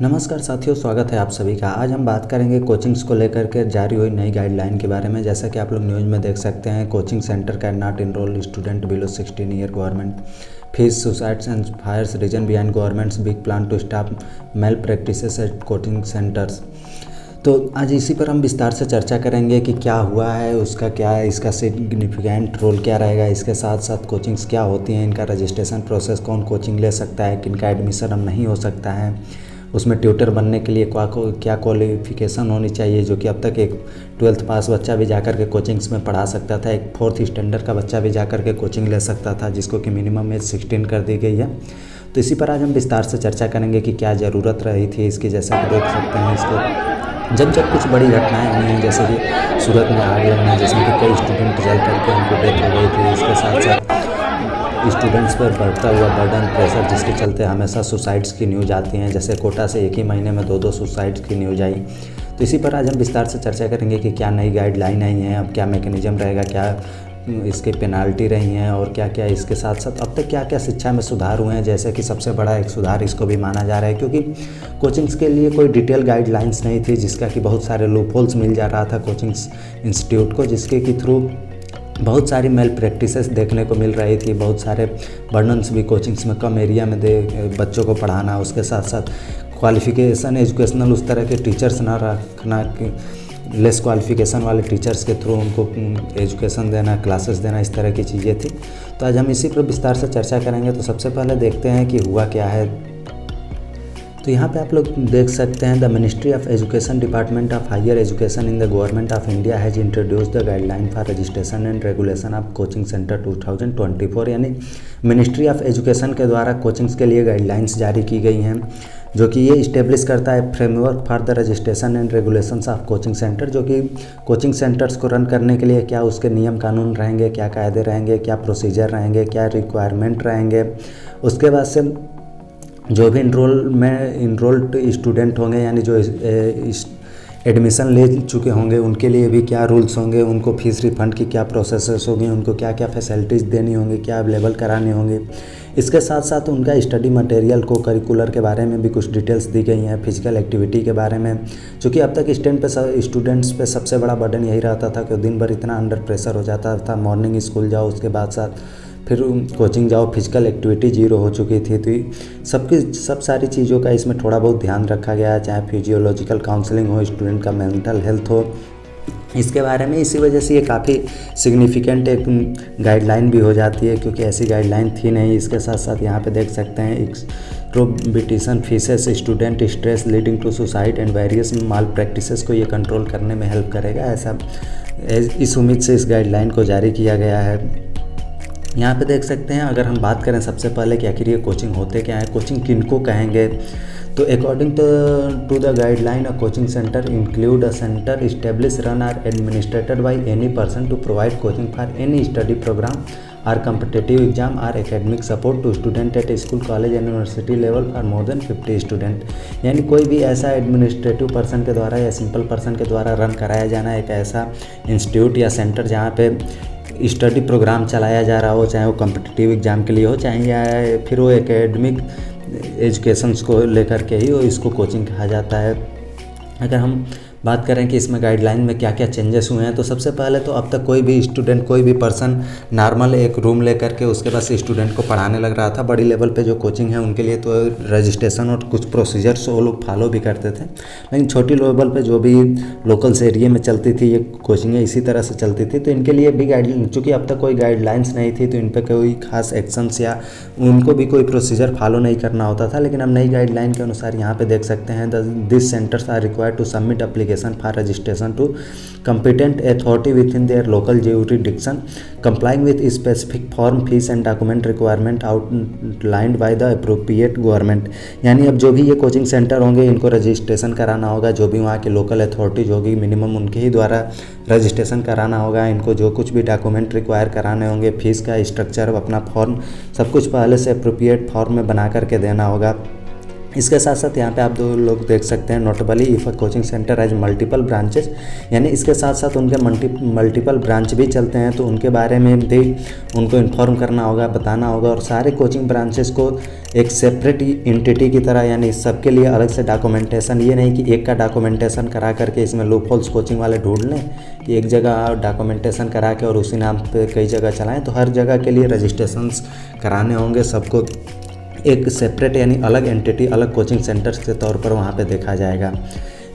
नमस्कार साथियों, स्वागत है आप सभी का। आज हम बात करेंगे कोचिंग्स को लेकर के जारी हुई नई गाइडलाइन के बारे में। जैसा कि आप लोग न्यूज़ में देख सकते हैं, coaching centre can not enrol student below 16 year, government fees suicides and fires reason behind government's big plan to stop malpractices at coaching centres. तो आज इसी पर हम विस्तार से चर्चा करेंगे कि क्या हुआ है, उसका क्या है, इसका सिग्निफिकेंट रोल क्या रहेगा। इसके साथ साथ कोचिंग्स क्या होती हैं, इनका रजिस्ट्रेशन प्रोसेस, कौन कोचिंग ले सकता है, किनका एडमिशन अब नहीं हो सकता है, उसमें ट्यूटर बनने के लिए क्या क्वालिफ़िकेशन होनी चाहिए, जो कि अब तक एक 12th पास बच्चा भी जाकर के कोचिंग्स में पढ़ा सकता था, एक 4th स्टैंडर्ड का बच्चा भी जाकर के कोचिंग ले सकता था, जिसको कि मिनिमम एज 16 कर दी गई है। तो इसी पर आज हम विस्तार से चर्चा करेंगे कि क्या ज़रूरत रही थी इसकी। जैसा कि देख सकते हैं, इसको जब कुछ बड़ी घटनाएं हुई हैं, जैसे कि सूरत में आग लगना, जिसमें कि कई स्टूडेंट जल करके उनको डेथ हो गई थी। इसके साथ साथ स्टूडेंट्स पर बढ़ता हुआ बर्डन प्रेशर, जिसके चलते हमेशा सुसाइड्स की न्यूज़ आती हैं। जैसे कोटा से एक ही महीने में 2 सुसाइड्स की न्यूज़ आई। तो इसी पर आज हम विस्तार से चर्चा करेंगे कि क्या नई गाइडलाइन आई हैं, अब क्या मैकेनिज़्म रहेगा, क्या इसके पेनाल्टी रही हैं, और क्या क्या इसके साथ साथ अब तक क्या क्या शिक्षा में सुधार हुए हैं। जैसे कि सबसे बड़ा एक सुधार इसको भी माना जा रहा है, क्योंकि कोचिंग्स के लिए कोई डिटेल गाइडलाइंस नहीं थी, जिसका कि बहुत सारे लूपहोल्स मिल जा रहा था कोचिंग्स इंस्टीट्यूट को, जिसके कि थ्रू बहुत सारी मेल प्रैक्टिसेस देखने को मिल रही थी। बहुत सारे बर्डन्स भी कोचिंग्स में, कम एरिया में बच्चों को पढ़ाना, उसके साथ साथ क्वालिफ़िकेशन एजुकेशनल उस तरह के टीचर्स ना रखना कि लेस क्वालिफ़िकेशन वाले टीचर्स के थ्रू उनको एजुकेशन देना, क्लासेस देना, इस तरह की चीज़ें थी। तो आज हम इसी पर विस्तार से चर्चा करेंगे। तो सबसे पहले देखते हैं कि हुआ क्या है। तो यहाँ पे आप लोग देख सकते हैं, the ministry of education department of higher education in the government of India has introduce the guideline for registration and regulation of coaching centre 2024। यानी मिनिस्ट्री ऑफ एजुकेशन के द्वारा कोचिंग्स के लिए गाइडलाइंस जारी की गई हैं, जो कि ये इस्टेब्लिश करता है framework for the registration and regulations of coaching centre, जो कि कोचिंग सेंटर्स को रन करने के लिए क्या उसके नियम कानून रहेंगे, क्या कायदे रहेंगे, क्या प्रोसीजर रहेंगे, क्या रिक्वायरमेंट रहेंगे। उसके बाद से जो भी इनरोल्ड स्टूडेंट होंगे, यानी जो एडमिशन ले चुके होंगे, उनके लिए भी क्या रूल्स होंगे, उनको फीस रिफंड की क्या प्रोसेसेस होंगी, उनको क्या क्या फैसिलिटीज़ देनी होंगी, क्या अवेलेबल कराने होंगे। इसके साथ साथ उनका स्टडी मटेरियल को करिकुलर के बारे में भी कुछ डिटेल्स दी गई हैं, फिजिकल एक्टिविटी के बारे में, क्योंकि अब तक स्टूडेंट्स पे सबसे बड़ा बर्डन यही रहता था कि दिन भर इतना अंडर प्रेशर हो जाता था। मॉर्निंग स्कूल जाओ, उसके बाद साथ फिर कोचिंग जाओ, फिजिकल एक्टिविटी 0 हो चुकी थी। तो सब सारी चीज़ों का इसमें थोड़ा बहुत ध्यान रखा गया है, चाहे फिजियोलॉजिकल काउंसलिंग हो, स्टूडेंट का मेंटल हेल्थ हो, इसके बारे में। इसी वजह से ये काफ़ी सिग्निफिकेंट एक गाइडलाइन भी हो जाती है, क्योंकि ऐसी गाइडलाइन थी नहीं। इसके साथ साथ यहाँ पे देख सकते हैं, exorbitant fees, student stress leading to suicide and various malpractices को ये कंट्रोल करने में हेल्प करेगा। ऐसा इस उम्मीद से इस गाइडलाइन को जारी किया गया है। यहाँ पे देख सकते हैं, अगर हम बात करें सबसे पहले कि आखिर ये कोचिंग होते क्या है, कोचिंग किनको कहेंगे। तो according to the guideline, a coaching centre include a centre establish run or administrated by any person to provide coaching for any study programme or competitive exam or academic support to student at school, college and university level for more than 50 student. यानी कोई भी ऐसा administrative person के द्वारा या simple person के द्वारा run कराया जाना एक ऐसा इंस्टीट्यूट या सेंटर जहाँ पे स्टडी प्रोग्राम चलाया जा रहा हो, चाहे वो कम्पिटिटिव एग्ज़ाम के लिए हो, चाहे या फिर वो एकेडमिक एजुकेशंस को लेकर के ही हो, इसको कोचिंग कहा जाता है। अगर हम बात करें कि इसमें गाइडलाइन में क्या क्या चेंजेस हुए हैं, तो सबसे पहले तो अब तक कोई भी स्टूडेंट, कोई भी पर्सन नॉर्मल एक रूम लेकर के उसके पास स्टूडेंट को पढ़ाने लग रहा था। बड़ी लेवल पे जो कोचिंग है उनके लिए तो रजिस्ट्रेशन और कुछ प्रोसीजर्स वो लोग फॉलो भी करते थे, लेकिन छोटी लेवल पे जो भी लोकल्स एरिया में चलती थी ये कोचिंगें, इसी तरह से चलती थी। तो इनके लिए भी गाइडलाइन, चूँकि अब तक कोई गाइडलाइंस नहीं थी, तो इन पर कोई खास एक्शंस या उनको भी कोई प्रोसीजर फॉलो नहीं करना होता था। लेकिन अब नई गाइडलाइन के अनुसार यहाँ पे देख सकते हैं, this centres are required to submit application for registration to competent authority within their local jurisdiction, complying with specific form, fees and document requirement outlined by the appropriate government। यानी अब जो भी ये कोचिंग सेंटर होंगे, इनको registration कराना होगा, जो भी वहाँ के लोकल अथॉरिटीज होगी, मिनिमम उनके ही द्वारा रजिस्ट्रेशन कराना होगा। इनको जो कुछ भी डॉक्यूमेंट रिक्वायर कराने होंगे, फीस का स्ट्रक्चर, अपना फॉर्म, सब कुछ पहले से अप्रोप्रिएट फॉर्म में बना करके देना होगा। इसके साथ साथ यहाँ पे आप दो लोग देख सकते हैं, notably if a coaching centre has multiple branches, यानी इसके साथ साथ उनके मल्टीपल ब्रांच भी चलते हैं, तो उनके बारे में भी उनको इन्फॉर्म करना होगा, बताना होगा। और सारे कोचिंग ब्रांचेस को एक सेपरेट एंटिटी की तरह, यानी सबके लिए अलग से डॉक्यूमेंटेशन, ये नहीं कि एक का डॉक्यूमेंटेशन करा करके इसमें लूप होल्स कोचिंग वाले ढूंढ लें कि एक जगह डॉक्यूमेंटेशन करा के और उसी नाम पे कई जगह चलाएं। तो हर जगह के लिए रजिस्ट्रेशंस कराने होंगे सबको, एक सेपरेट यानी अलग एंटिटी, अलग कोचिंग सेंटर्स के तौर पर वहाँ पे देखा जाएगा।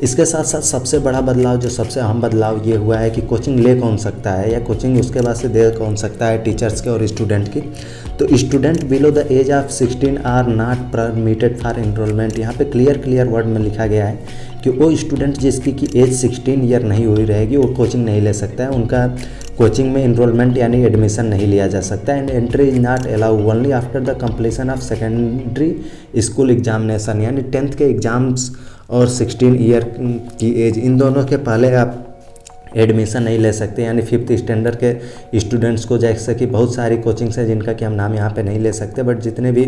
इसके साथ साथ सबसे बड़ा बदलाव, जो सबसे अहम बदलाव ये हुआ है कि कोचिंग ले कौन सकता है या कोचिंग उसके बाद से दे कौन सकता है टीचर्स के और स्टूडेंट की। तो student below the age of 16 are not permitted for enrolment. यहाँ पे क्लियर वर्ड में लिखा गया है कि वो स्टूडेंट जिसकी कि एज 16 ईयर नहीं हुई रहेगी वो कोचिंग नहीं ले सकता है, उनका कोचिंग में इनरोलमेंट यानी एडमिशन नहीं लिया जा सकता है। And entry is not allow only after the completion of secondary school examination, यानी 10th के एग्ज़ाम्स और 16 ईयर की एज, इन दोनों के पहले आप एडमिशन नहीं ले सकते। यानी 5th स्टैंडर्ड के स्टूडेंट्स को, जैसे कि बहुत सारी कोचिंग्स हैं जिनका कि हम नाम यहाँ पे नहीं ले सकते, बट जितने भी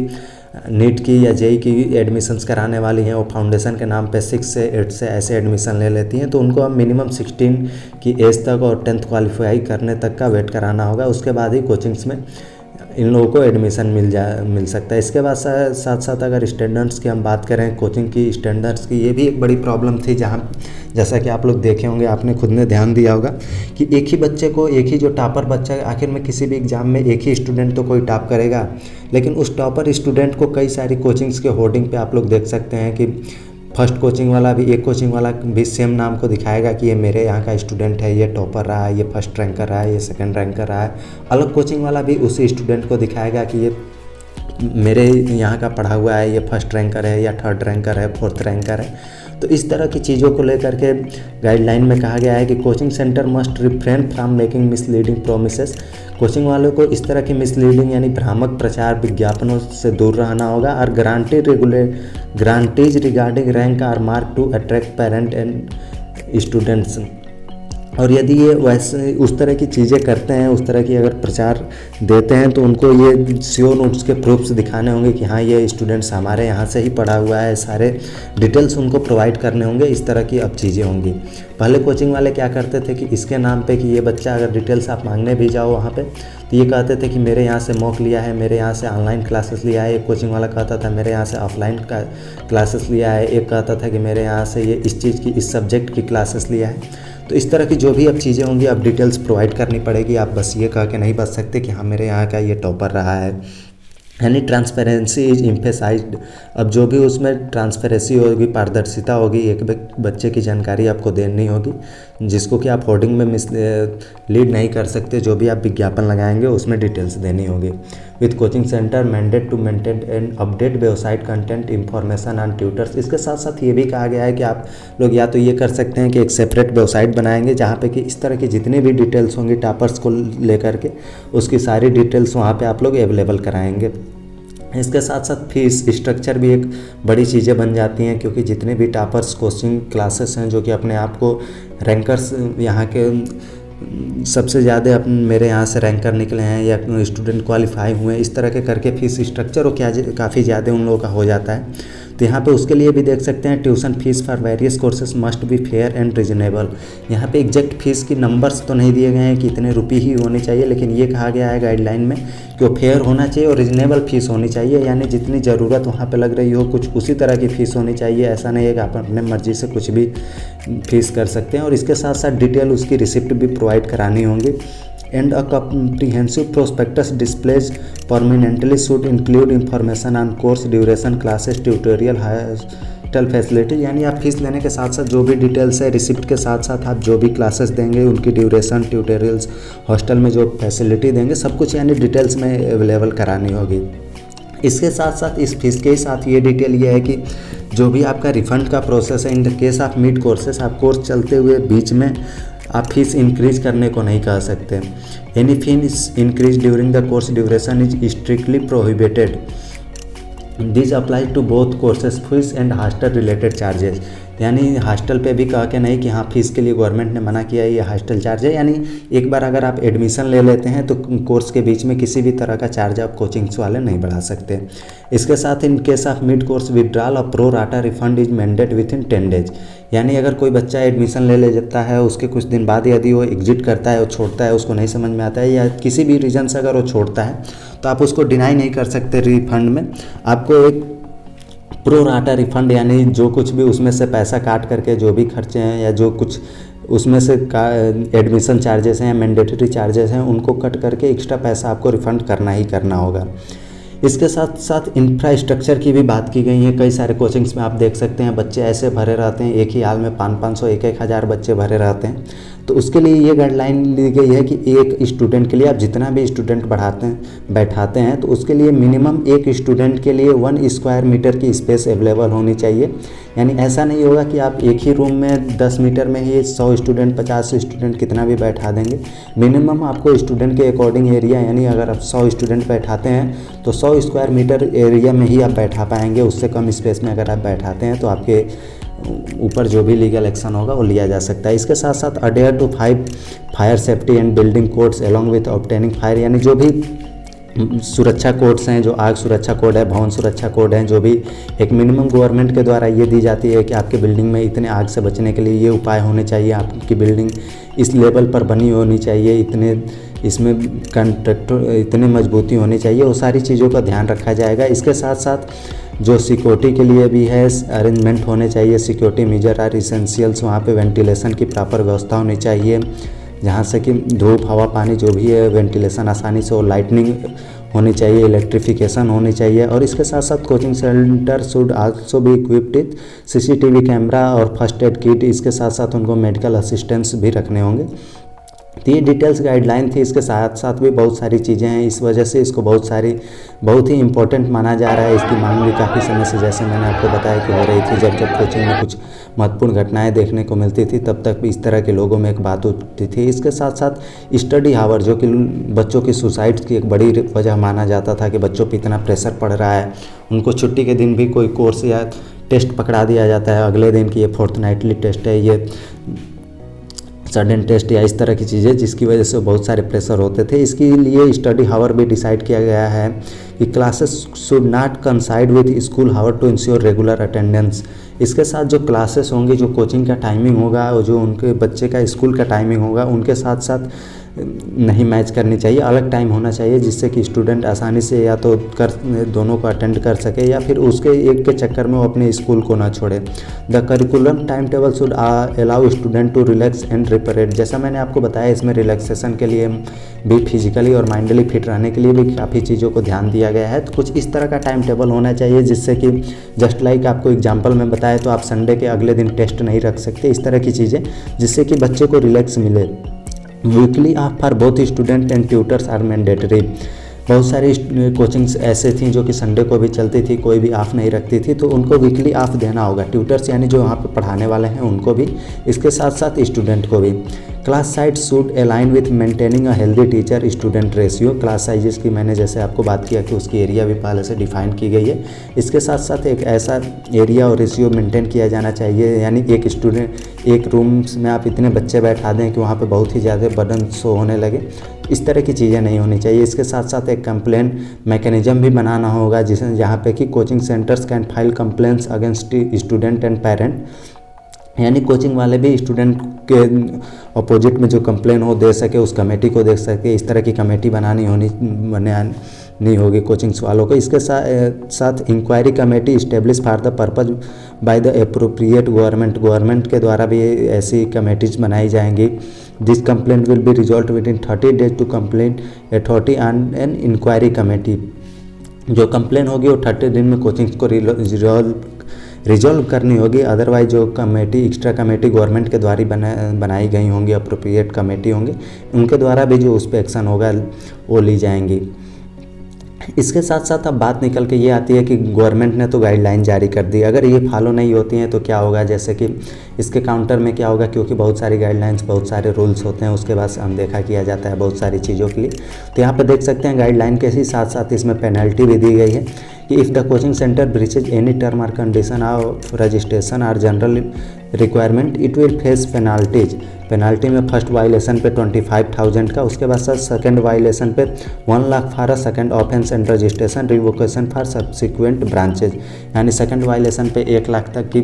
नीट की या जेई की एडमिशन्स कराने वाली हैं वो फाउंडेशन के नाम पे 6 से 8 से ऐसे एडमिशन ले लेती हैं। तो उनको अब मिनिमम 16 की एज तक और 10th क्वालिफाई करने तक का वेट कराना होगा, उसके बाद ही कोचिंग्स में इन लोगों को एडमिशन मिल सकता है। इसके बाद साथ साथ अगर स्टैंडर्ड्स की हम बात करें, कोचिंग की स्टैंडर्ड्स की, ये भी एक बड़ी प्रॉब्लम थी, जहाँ जैसा कि आप लोग देखे होंगे, आपने खुद ने ध्यान दिया होगा कि एक ही बच्चे को, एक ही जो टॉपर बच्चा, आखिर में किसी भी एग्ज़ाम में एक ही स्टूडेंट तो कोई टॉप करेगा, लेकिन उस टॉपर स्टूडेंट को कई सारी कोचिंग्स के होर्डिंग पे आप लोग देख सकते हैं कि फर्स्ट कोचिंग वाला भी, एक कोचिंग वाला भी सेम नाम को दिखाएगा कि ये मेरे यहाँ का स्टूडेंट है, ये टॉपर रहा है, ये फर्स्ट रैंकर रहा है, ये सेकंड रैंकर रहा है। अलग कोचिंग वाला भी उसी स्टूडेंट को दिखाएगा कि ये मेरे यहाँ का पढ़ा हुआ है, ये फर्स्ट रैंकर है या थर्ड रैंकर है, फोर्थ रैंकर है। तो इस तरह की चीज़ों को लेकर के गाइडलाइन में कहा गया है कि coaching centre must refrain from making misleading promises. Coaching वालों को इस तरह की मिसलीडिंग यानी भ्रामक प्रचार विज्ञापनों से दूर रहना होगा। और guarantees regarding rank or mark to attract parent and students. और यदि ये वैसे उस तरह की चीज़ें करते हैं, उस तरह की अगर प्रचार देते हैं, तो उनको ये श्योर नोट्स के प्रूफ्स दिखाने होंगे कि हाँ ये स्टूडेंट्स हमारे यहाँ से ही पढ़ा हुआ है, सारे डिटेल्स उनको प्रोवाइड करने होंगे। इस तरह की अब चीज़ें होंगी। पहले कोचिंग वाले क्या करते थे कि इसके नाम पे कि ये बच्चा, अगर डिटेल्स आप मांगने भी जाओ वहाँ पे, तो ये कहते थे कि मेरे यहाँ से मॉक लिया है, मेरे यहाँ से ऑनलाइन क्लासेस लिया है। एक कोचिंग वाला कहता था मेरे यहाँ से ऑफलाइन क्लासेस लिया है, एक कहता था कि मेरे यहाँ से ये इस चीज़ की, इस सब्जेक्ट की क्लासेस लिया है। तो इस तरह की जो भी अब चीज़ें होंगी, अब डिटेल्स प्रोवाइड करनी पड़ेगी। आप बस ये कह के नहीं बच सकते कि हाँ मेरे यहाँ का ये टॉपर रहा है। यानी ट्रांसपेरेंसी इज एम्फेसाइज्ड। अब जो भी उसमें ट्रांसपेरेंसी होगी, पारदर्शिता होगी, एक बच्चे की जानकारी आपको देनी होगी, जिसको कि आप होर्डिंग में लीड नहीं कर सकते। जो भी आप विज्ञापन लगाएंगे उसमें डिटेल्स देनी होगी। With coaching centre mandate to maintain and update website content information on tutors. इसके साथ साथ ये भी कहा गया है कि आप लोग या तो ये कर सकते हैं कि एक सेपरेट वेबसाइट बनाएंगे जहाँ पे कि इस तरह की जितनी भी डिटेल्स होंगी टॉपर्स को लेकर के, उसकी सारी डिटेल्स वहाँ पे आप लोग अवेलेबल कराएंगे। इसके साथ साथ फीस स्ट्रक्चर भी एक बड़ी चीज़ें बन जाती हैं, क्योंकि जितने भी टॉपर्स कोचिंग क्लासेस हैं जो कि अपने आप को रैंकर्स, यहाँ के सबसे ज़्यादा मेरे यहाँ से रैंकर निकले हैं या स्टूडेंट क्वालिफाई हुए हैं, इस तरह के करके फीस स्ट्रक्चर वो क्या काफ़ी ज़्यादा उन लोगों का हो जाता है। तो यहाँ पे उसके लिए भी देख सकते हैं, tuition fees for various courses must be fair and reasonable. यहाँ पे एग्जैक्ट फीस की नंबर्स तो नहीं दिए गए हैं कि इतने रुपये ही होने चाहिए, लेकिन ये कहा गया है गाइडलाइन में कि वो फेयर होना चाहिए और रीजनेबल फीस होनी चाहिए। यानी जितनी ज़रूरत वहाँ पे लग रही हो कुछ उसी तरह की फ़ीस होनी चाहिए। ऐसा नहीं है कि आप अपने मर्जी से कुछ भी फीस कर सकते हैं। और इसके साथ साथ डिटेल उसकी रिसिप्ट भी प्रोवाइड करानी होंगी। And a comprehensive prospectus displays permanently should include information on course duration, classes, tutorial, hostel facility। यानी आप फीस लेने के साथ साथ जो भी डिटेल्स है, रिसिप्ट के साथ साथ आप जो भी क्लासेस देंगे, उनकी ड्यूरेशन, ट्यूटोरियल्स, हॉस्टल में जो फैसिलिटी देंगे, सब कुछ यानी डिटेल्स में अवेलेबल करानी होगी। इसके साथ साथ इस फीस के साथ ये डिटेल ये है कि जो भी आपका रिफंड का प्रोसेस है, in the case of mid courses, आप कोर्स चलते हुए बीच में आप फीस इंक्रीज करने को नहीं कह सकते। Any fees increase during the course duration is strictly prohibited. This apply to both courses fees and hostel related charges. यानी हॉस्टल पे भी कह के नहीं कि हाँ फीस के लिए गवर्नमेंट ने मना किया है, ये हॉस्टल चार्ज है। यानी एक बार अगर आप एडमिशन ले लेते हैं तो कोर्स के बीच में किसी भी तरह का चार्ज आप कोचिंग्स वाले नहीं बढ़ा सकते। इसके साथ in case of mid course withdrawal और pro rata refund is mandate within 10 days. यानी अगर कोई बच्चा एडमिशन ले जाता है, उसके कुछ दिन बाद यदि वो एग्जिट करता है, वो छोड़ता है, उसको नहीं समझ में आता है या किसी भी रीज़न से अगर वो छोड़ता है तो आप उसको डिनाई नहीं कर सकते रिफंड में। आपको एक प्रो राटा रिफंड यानी जो कुछ भी उसमें से पैसा काट करके जो भी खर्चे हैं या जो कुछ उसमें से एडमिशन चार्जेस हैं या मैंडेटरी चार्जेस हैं उनको कट करके एक्स्ट्रा पैसा आपको रिफ़ंड करना ही करना होगा। इसके साथ साथ इंफ्रास्ट्रक्चर की भी बात की गई है। कई सारे कोचिंग्स में आप देख सकते हैं बच्चे ऐसे भरे रहते हैं, एक ही हाल में 500 1 हज़ार बच्चे भरे रहते हैं। तो उसके लिए ये गाइडलाइन ली गई है कि एक स्टूडेंट के लिए आप जितना भी स्टूडेंट बैठाते हैं तो उसके लिए मिनिमम एक स्टूडेंट के लिए 1 स्क्वायर मीटर की स्पेस अवेलेबल होनी चाहिए। यानी ऐसा नहीं होगा कि आप एक ही रूम में 10 मीटर में ही 100 स्टूडेंट 50 स्टूडेंट कितना भी बैठा देंगे। मिनिमम आपको स्टूडेंट के अकॉर्डिंग एरिया, यानी अगर आप 100 स्टूडेंट बैठाते हैं तो 100 स्क्वायर मीटर एरिया में ही आप बैठा पाएंगे। उससे कम स्पेस में अगर आप बैठाते हैं तो आपके ऊपर जो भी लीगल एक्शन होगा वो लिया जा सकता है। इसके साथ साथ adhere to 5 fire safety and building codes along with obtaining fire, यानी जो भी सुरक्षा कोड्स हैं, जो आग सुरक्षा कोड है, भवन सुरक्षा कोड है, जो भी एक मिनिमम गवर्नमेंट के द्वारा ये दी जाती है कि आपके बिल्डिंग में इतने आग से बचने के लिए ये उपाय होने चाहिए, आपकी बिल्डिंग इस लेवल पर बनी होनी चाहिए, इतने इसमें कंस्ट्रक्टर इतने मजबूती होनी चाहिए, वो सारी चीज़ों का ध्यान रखा जाएगा। इसके साथ साथ जो सिक्योरिटी के लिए भी है अरेंजमेंट होने चाहिए, सिक्योरिटी मेजर आर इसेंशियल्स, वहाँ पे वेंटिलेशन की प्रॉपर व्यवस्था होनी चाहिए जहाँ से कि धूप हवा पानी जो भी है वेंटिलेशन आसानी से हो, लाइटनिंग होनी चाहिए, इलेक्ट्रिफिकेशन होनी चाहिए। और इसके साथ साथ coaching centre should also be equipped with CCTV camera और फर्स्ट एड किट। इसके साथ साथ उनको मेडिकल असिस्टेंस भी रखने होंगे। तो ये डिटेल्स गाइडलाइन थी। इसके साथ साथ भी बहुत सारी चीज़ें हैं, इस वजह से इसको बहुत ही इंपॉर्टेंट माना जा रहा है। इसकी मांग भी काफ़ी समय से, जैसे मैंने आपको बताया कि हो रही थी, जब जब कोचिंग में कुछ महत्वपूर्ण घटनाएं देखने को मिलती थी तब तक भी इस तरह के लोगों में एक बात उठती थी। इसके साथ साथ स्टडी हावर, जो कि बच्चों की सुसाइड की एक बड़ी वजह माना जाता था कि बच्चों पर इतना प्रेशर पड़ रहा है, उनको छुट्टी के दिन भी कोई कोर्स या टेस्ट पकड़ा दिया जाता है अगले दिन की, ये फोर्टनाइटली टेस्ट है, ये सडन टेस्ट या इस तरह की चीज़ें, जिसकी वजह से बहुत सारे प्रेशर होते थे। इसके लिए स्टडी हावर भी डिसाइड किया गया है कि classes should not coincide with school hour to ensure regular attendance. इसके साथ जो क्लासेस होंगी, जो कोचिंग का टाइमिंग होगा और जो उनके बच्चे का स्कूल का टाइमिंग होगा, उनके साथ साथ नहीं मैच करनी चाहिए, अलग टाइम होना चाहिए, जिससे कि स्टूडेंट आसानी से या तो दोनों को अटेंड कर सके या फिर उसके एक के चक्कर में वो अपने स्कूल को ना छोड़े। The curriculum time table should allow student to relax and recuperate. जैसा मैंने आपको बताया, इसमें रिलैक्सेशन के लिए भी, फिजिकली और माइंडली फिट रहने के लिए भी काफ़ी चीज़ों को ध्यान दिया गया है। तो कुछ इस तरह का टाइम टेबल होना चाहिए जिससे कि जस्ट लाइक आपको एग्जाम्पल में बताया, तो आप संडे के अगले दिन टेस्ट नहीं रख सकते, इस तरह की चीज़ें, जिससे कि बच्चे को रिलैक्स मिले। Weekly off for both student and tutors are mandatory. बहुत सारी कोचिंग्स ऐसे थी जो कि संडे को भी चलती थी, कोई भी ऑफ नहीं रखती थी, तो उनको वीकली ऑफ देना होगा। ट्यूटर्स यानी जो वहाँ पे पढ़ाने वाले हैं उनको भी, इसके साथ साथ स्टूडेंट को भी। Class size should align with maintaining a healthy teacher student ratio. Class sizes की मैंने जैसे आपको बात किया कि उसकी एरिया भी पहले से डिफाइन की गई है। इसके साथ साथ एक ऐसा एरिया और रेशियो मेंटेन किया जाना चाहिए, यानी एक स्टूडेंट एक रूम्स में आप इतने बच्चे बैठा दें कि वहाँ पे बहुत ही ज़्यादा बर्डन शो होने लगे, इस तरह की चीज़ें नहीं होनी चाहिए। इसके साथ साथ एक कंप्लेन मैकेनिज्म भी बनाना होगा, जिसमें जहाँ पे कि coaching centres can file complaints against student and parent, यानी कोचिंग वाले भी स्टूडेंट के अपोजिट में जो कंप्लेन हो दे सके, उस कमेटी को देख सके। इस तरह की कमेटी बनानी होगी कोचिंग्स वालों को। इसके साथ inquiry committee establish for the purpose by the appropriate government के द्वारा भी ऐसी कमेटीज बनाई जाएंगी। This complaint will be resolve within 30 days to complaint authority on an inquiry committee. जो कंप्लेन होगी वो 30 दिन में कोचिंग्स को रिजॉल्व करनी होगी। अदरवाइज जो कमेटी, एक्स्ट्रा कमेटी गवर्नमेंट के द्वारा बनाई गई होंगी, अप्रोप्रिएट कमेटी होंगी, उनके द्वारा भी जो उस पर एक्शन होगा वो ली जाएंगी। इसके साथ साथ अब बात निकल के ये आती है कि गवर्नमेंट ने तो गाइडलाइन जारी कर दी, अगर ये फॉलो नहीं होती हैं तो क्या होगा। जैसे कि इसके काउंटर में क्या होगा, क्योंकि बहुत सारी गाइडलाइंस, बहुत सारे रूल्स होते हैं, उसके बाद अनदेखा किया जाता है बहुत सारी चीज़ों के लिए। तो यहाँ पर देख सकते हैं गाइडलाइन के ही साथ साथ इसमें पेनल्टी भी दी गई है कि if the coaching centre breaches any term और कंडीशन ऑफ रजिस्ट्रेशन और general requirement it will face penalties. Penalty में फर्स्ट वायलेशन पे 25,000 का, उसके बाद सेकंड वायलेशन पे 1 lakh for a second offence and registration revocation for subsequent branches, यानी second violation पे 1 लाख तक की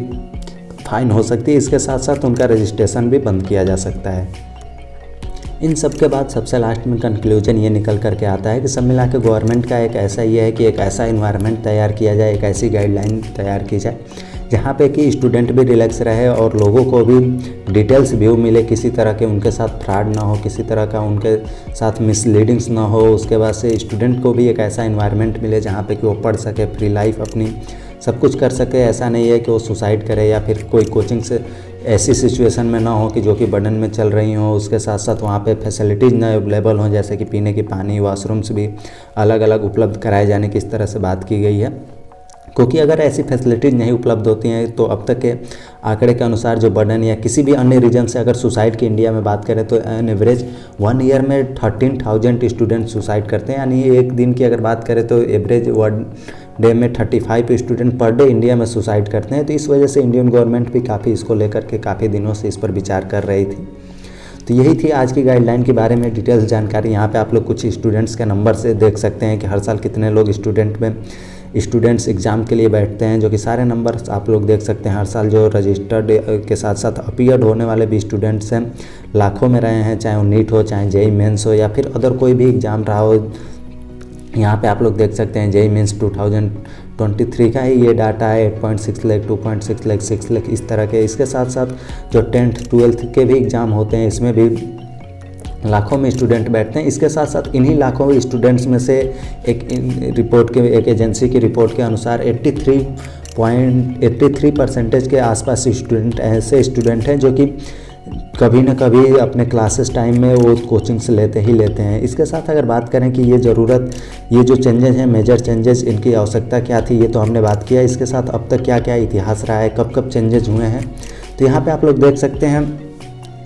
फाइन हो सकती है। इसके साथ साथ उनका रजिस्ट्रेशन भी बंद किया जा सकता है। इन सब के बाद सबसे लास्ट में कंक्लूजन ये निकल करके आता है कि सब मिला के गवर्नमेंट का एक ऐसा ये है कि एक ऐसा इन्वायरमेंट तैयार किया जाए, एक ऐसी गाइडलाइन तैयार की जाए जहाँ पे कि स्टूडेंट भी रिलैक्स रहे और लोगों को भी डिटेल्स व्यू मिले, किसी तरह के उनके साथ फ्रॉड ना हो, किसी तरह का उनके साथ मिसलीडिंग्स ना हो। उसके बाद से स्टूडेंट को भी एक ऐसा इन्वायरमेंट मिले जहाँ पे कि वो पढ़ सके, फ्री लाइफ अपनी सब कुछ कर सके। ऐसा नहीं है कि वो सुसाइड करे या फिर कोई कोचिंग से ऐसी सिचुएशन में ना हो कि जो कि बर्डन में चल रही हो। उसके साथ साथ वहाँ पे फैसिलिटीज़ ना अवेलेबल हों, जैसे कि पीने की पानी, वॉशरूम्स भी अलग अलग उपलब्ध कराए जाने की इस तरह से बात की गई है। क्योंकि अगर ऐसी फैसिलिटीज़ नहीं उपलब्ध होती हैं तो अब तक के आंकड़े के अनुसार जो बर्डन या किसी भी अन्य रीजन से अगर सुसाइड की इंडिया में बात करें तो एन एवरेज 1 ईयर में 13,000 स्टूडेंट सुसाइड करते हैं। यानी एक दिन की अगर बात करें तो एवरेज 1 डे में 35 स्टूडेंट पर डे इंडिया में सुसाइड करते हैं। तो इस वजह से इंडियन गवर्नमेंट भी काफ़ी इसको लेकर के काफ़ी दिनों से इस पर विचार कर रही थी। तो यही थी आज की गाइडलाइन के बारे में डिटेल्स जानकारी। यहाँ पे आप लोग कुछ स्टूडेंट्स के नंबर से देख सकते हैं कि हर साल कितने लोग स्टूडेंट्स एग्ज़ाम के लिए बैठते हैं, जो कि सारे नंबर्स आप लोग देख सकते हैं। हर साल जो रजिस्टर्ड के साथ साथ अपीयर्ड होने वाले भी स्टूडेंट्स हैं लाखों में रहे हैं, चाहे वो नीट हो, चाहे जेई मेंस हो या फिर अदर कोई भी एग्ज़ाम रहा हो। यहाँ पे आप लोग देख सकते हैं जेई मेंस 2023 का ही ये डाटा है, 8.6 लाख, 2.6 लाख, 6 लाख इस तरह के। इसके साथ साथ जो 10th 12th के भी एग्ज़ाम होते हैं इसमें भी लाखों में स्टूडेंट बैठते हैं। इसके साथ साथ इन्हीं लाखों स्टूडेंट्स में से एक एजेंसी की रिपोर्ट के अनुसार 83% के आसपास स्टूडेंट ऐसे स्टूडेंट हैं जो कि कभी ना कभी अपने क्लासेस टाइम में वो कोचिंग से लेते हैं। इसके साथ अगर बात करें कि ये जो चेंजेस हैं, मेजर चेंजेस, इनकी आवश्यकता क्या थी, ये तो हमने बात किया। इसके साथ अब तक क्या क्या इतिहास रहा है, कब कब चेंजेस हुए हैं, तो यहाँ पे आप लोग देख सकते हैं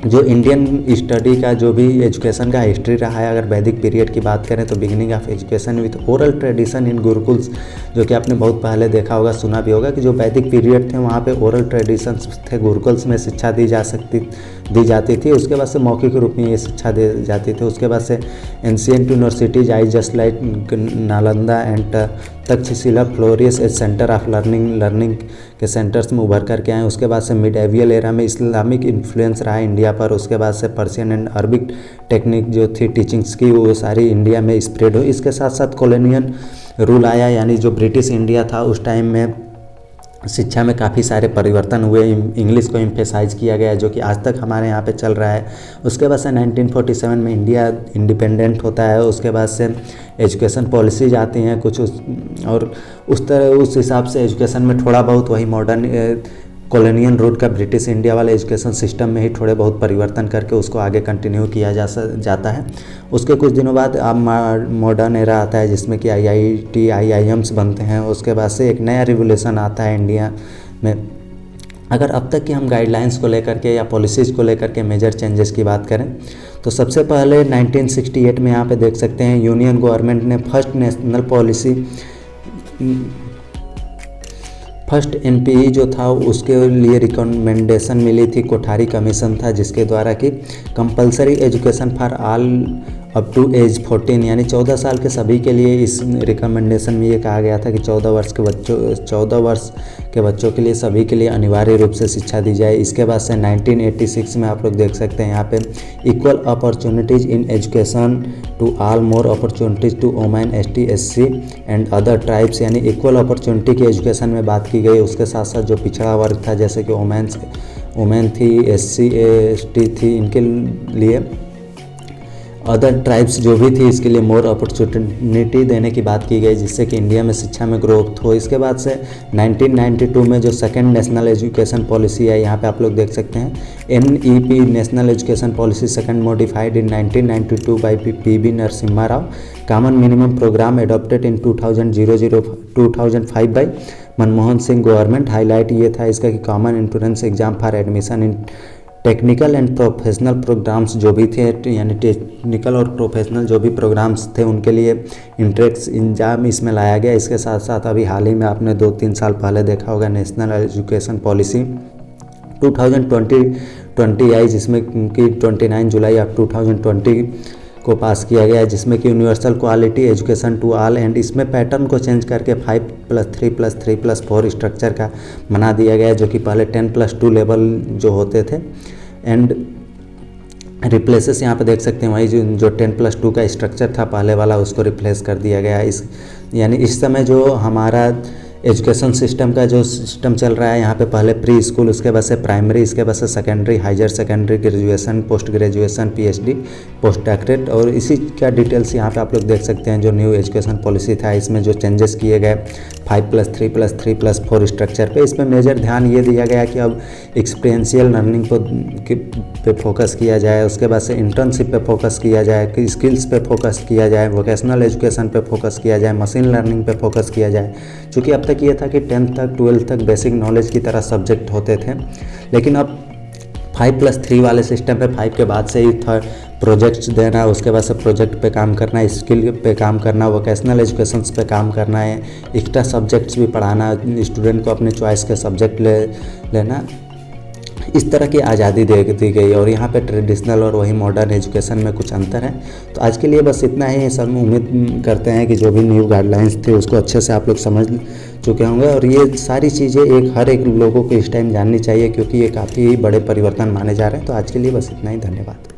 जो इंडियन स्टडी का जो भी एजुकेशन का हिस्ट्री रहा है। अगर वैदिक पीरियड की बात करें तो beginning of education with oral tradition in gurukuls, जो कि आपने बहुत पहले देखा होगा, सुना भी होगा कि जो वैदिक पीरियड थे वहाँ पे ओरल ट्रेडिशंस थे, गुरुकुल्स में शिक्षा दी जाती थी। उसके बाद से मौखिक रूप में ये शिक्षा दी जाती थी। उसके बाद से ancient universities I just like Nalanda and Takshashila flourished as centre of learning के सेंटर्स में उभर करके आए। उसके बाद से मिडेवियल एरा में इस्लामिक इन्फ्लुएंस रहा इंडिया पर। उसके बाद से पर्शियन एंड अरबिक टेक्निक जो थी टीचिंग्स की वो सारी इंडिया में स्प्रेड हुई। इसके साथ साथ कॉलोनियल रूल आया, यानी जो ब्रिटिश इंडिया था उस टाइम में शिक्षा में काफ़ी सारे परिवर्तन हुए। इंग्लिश को एम्फेसाइज किया गया जो कि आज तक हमारे यहाँ पे चल रहा है। उसके बाद से 1947 में इंडिया इंडिपेंडेंट होता है। उसके बाद से एजुकेशन पॉलिसीज आती हैं कुछ उस हिसाब से एजुकेशन में थोड़ा बहुत वही मॉडर्न कॉलोनियल रूल का ब्रिटिश इंडिया वाले एजुकेशन सिस्टम में ही थोड़े बहुत परिवर्तन करके उसको आगे कंटिन्यू किया जाता है। उसके कुछ दिनों बाद अब मॉडर्न एरा आता है जिसमें कि IIT IIMs बनते हैं। उसके बाद से एक नया रिवोल्यूशन आता है इंडिया में। अगर अब तक की हम गाइडलाइंस को लेकर के या पॉलिसीज़ को लेकर के मेजर चेंजेस की बात करें तो सबसे पहले 1968 में यहाँ पे देख सकते हैं यूनियन गवर्नमेंट ने फर्स्ट NPE जो था उसके लिए रिकमेंडेशन मिली थी, कोठारी कमीशन था जिसके द्वारा कि compulsory education for all up to age 14, यानी 14 साल के सभी के लिए इस रिकमेंडेशन में ये कहा गया था कि 14 वर्ष के बच्चों के लिए सभी के लिए अनिवार्य रूप से शिक्षा दी जाए। इसके बाद से 1986 में आप लोग देख सकते हैं यहाँ पे equal opportunities in education to all, more opportunities to women, ST SC and other tribes, यानी इक्वल अपॉर्चुनिटी की एजुकेशन में बात की गई। उसके साथ साथ जो पिछड़ा वर्ग था जैसे कि वुमेन थी, SC ST थी, इनके लिए अदर ट्राइब्स जो भी थी इसके लिए मोर अपॉर्चुनिटी देने की बात की गई जिससे कि इंडिया में शिक्षा में ग्रोथ हो। इसके बाद से 1992 में जो सेकंड नेशनल एजुकेशन पॉलिसी है यहाँ पे आप लोग देख सकते हैं NEP national education policy second modified in 1992 by PB Narasimha Rao, common minimum programme adopted in 2005 by Manmohan Singh government. Highlight ये था इसका कि common entrance exam for admission in technical and professional programmes जो भी थे, यानी टेक्निकल और प्रोफेशनल जो भी प्रोग्राम्स थे उनके लिए इंट्रेंस एग्जाम इसमें लाया गया। इसके साथ साथ अभी हाल ही में आपने 2-3 साल पहले देखा होगा नेशनल एजुकेशन पॉलिसी 2020 आई, जिसमें कि 29 जुलाई ऑफ 2020 को पास किया गया है, जिसमें कि universal quality education to all, and इसमें पैटर्न को चेंज करके 5+3+3+4 स्ट्रक्चर का बना दिया गया है, जो कि पहले 10+2 लेवल जो होते थे, एंड रिप्लेसेस यहाँ पे देख सकते हैं वही जो 10+2 का स्ट्रक्चर था पहले वाला, उसको रिप्लेस कर दिया गया। यानी इस समय जो हमारा एजुकेशन सिस्टम का जो सिस्टम चल रहा है यहाँ पे, पहले प्री स्कूल, उसके बाद से प्राइमरी, इसके बाद से secondary, higher secondary, graduation, post graduation, PhD, post doctorate, और इसी का डिटेल्स यहाँ पे आप लोग देख सकते हैं। जो न्यू एजुकेशन पॉलिसी था इसमें जो चेंजेस किए गए 5+3+3+4 स्ट्रक्चर पे, इसमें मेजर ध्यान ये दिया गया कि अब एक्सपीरियंशियल लर्निंग पे फोकस किया जाए, उसके बाद से इंटर्नशिप पे फोकस किया जाए, स्किल्स पे फोकस किया जाए, वोकेशनल एजुकेशन पे फोकस किया जाए, मशीन लर्निंग पे फोकस किया जाए। चूँकि अब तक ये था कि 10th तक 12th तक बेसिक नॉलेज की तरह सब्जेक्ट होते थे, लेकिन अब 5+3 वाले सिस्टम पे 5 के बाद से ही प्रोजेक्ट्स देना, उसके बाद से प्रोजेक्ट पे काम करना, स्किल पे काम करना, वोकेशनल एजुकेशंस पे काम करना है, एक्स्ट्रा सब्जेक्ट्स भी पढ़ाना, स्टूडेंट को अपने चॉइस के सब्जेक्ट लेना, इस तरह की आज़ादी दे दी गई। और यहाँ पे ट्रेडिशनल और वही मॉडर्न एजुकेशन में कुछ अंतर है। तो आज के लिए बस इतना ही। सब उम्मीद करते हैं कि जो भी न्यू गाइडलाइंस थे उसको अच्छे से आप लोग समझ चुके होंगे, और ये सारी चीज़ें हर एक लोगों को इस टाइम जाननी चाहिए, क्योंकि ये काफ़ी बड़े परिवर्तन माने जा रहे हैं। तो आज के लिए बस इतना ही, धन्यवाद।